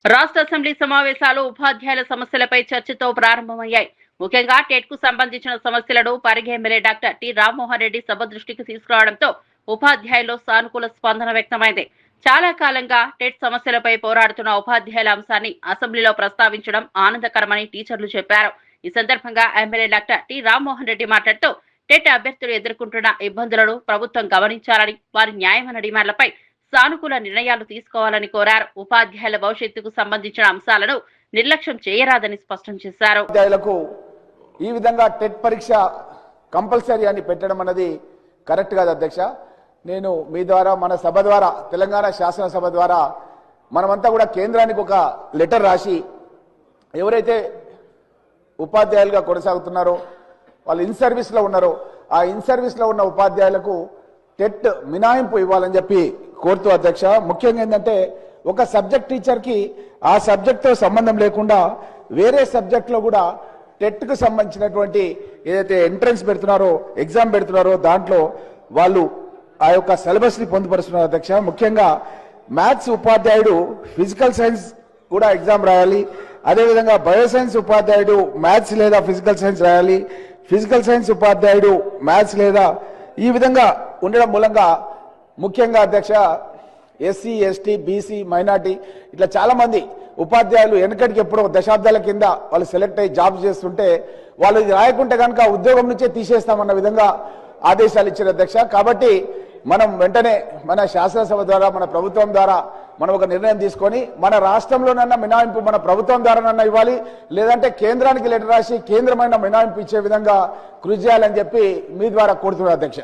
రాష్ట్ర అసెంబ్లీ సమావేశాలు ఉపాధ్యాయుల సమస్యలపై చర్చతో ప్రారంభమయ్యాయి. ముఖ్యంగా టెట్ కు సంబంధించిన సమస్యలను Parigi MLA doctor T Rammohan Reddy సభ దృష్టికి తీసుకురావడంతో ఉపాధ్యాయుల్లో సానుకూల స్పందన వ్యక్తమైంది. చాలా కాలంగా టెట్ సమస్యలపై పోరాడుతున్న ఉపాధ్యాయుల అంశాన్ని అసెంబ్లీలో ప్రస్తావించడం ఆనందకరమని టీచర్లు చెప్పారు. ఈ సందర్భంగా MLA doctor T Rammohan Reddy మాట్లాడుతూ టెట్ అభ్యర్థులు ఎదుర్కొంటున్న ఇబ్బందులను ప్రభుత్వం గమనించాలని, వారి న్యాయమైన డిమాండ్లపై సానుకూల నిర్ణయాలు తీసుకోవాలని కోరారు. ఉపాధ్యాయుల భవిష్యత్తుకు సంబంధించిన అంశాలను నిర్లక్ష్యం చేయరాదని స్పష్టం చేశారు. ఉపాధ్యాయులకు ఈ విధంగా టెట్ పరీక్ష కంపల్సరీ అని పెట్టడం అన్నది కరెక్ట్ కాదు అధ్యక్ష. నేను మీ ద్వారా, మన సభ ద్వారా, తెలంగాణ శాసనసభ ద్వారా మనమంతా కూడా కేంద్రానికి ఒక లెటర్ రాసి ఎవరైతే ఉపాధ్యాయులుగా కొనసాగుతున్నారో, వాళ్ళు ఇన్ సర్వీస్లో ఉన్నారో, ఆ ఇన్ సర్వీస్లో ఉన్న ఉపాధ్యాయులకు టెట్ మినహాయింపు ఇవ్వాలని చెప్పి కోరుతూ అధ్యక్ష, ముఖ్యంగా ఏంటంటే ఒక సబ్జెక్ట్ టీచర్కి ఆ సబ్జెక్ట్తో సంబంధం లేకుండా వేరే సబ్జెక్ట్లో కూడా టెట్కు సంబంధించినటువంటి ఏదైతే ఎంట్రన్స్ పెడుతున్నారో, ఎగ్జామ్ పెడుతున్నారో దాంట్లో వాళ్ళు ఆ యొక్క సిలబస్ని పొందుపరుస్తున్నారు అధ్యక్ష. ముఖ్యంగా మ్యాథ్స్ ఉపాధ్యాయుడు ఫిజికల్ సైన్స్ కూడా ఎగ్జామ్ రాయాలి. అదేవిధంగా బయోసైన్స్ ఉపాధ్యాయుడు మ్యాథ్స్ లేదా ఫిజికల్ సైన్స్ రాయాలి. ఫిజికల్ సైన్స్ ఉపాధ్యాయుడు మ్యాథ్స్ లేదా ఈ విధంగా ఉండడం మూలంగా ముఖ్యంగా అధ్యక్ష ఎస్సీ, ఎస్టీ, బీసీ, మైనార్టీ ఇట్లా చాలా మంది ఉపాధ్యాయులు వెనకటికి ఎప్పుడో దశాబ్దాల కింద వాళ్ళు సెలెక్ట్ అయ్యి జాబ్ చేస్తుంటే వాళ్ళు ఇది రాయకుంటే కనుక ఉద్యోగం నుంచే తీసేస్తామన్న విధంగా ఆదేశాలు ఇచ్చారు అధ్యక్ష. కాబట్టి మనం వెంటనే మన శాసనసభ ద్వారా, మన ప్రభుత్వం ద్వారా మనం ఒక నిర్ణయం తీసుకొని మన రాష్ట్రంలోనన్నా మినహాయింపు మన ప్రభుత్వం ద్వారానన్నా ఇవ్వాలి, లేదంటే కేంద్రానికి లెటర్ రాసి కేంద్రమైన మినహాయింపు ఇచ్చే విధంగా కృషి చేయాలని చెప్పి మీ ద్వారా కోరుతున్నారు అధ్యక్ష.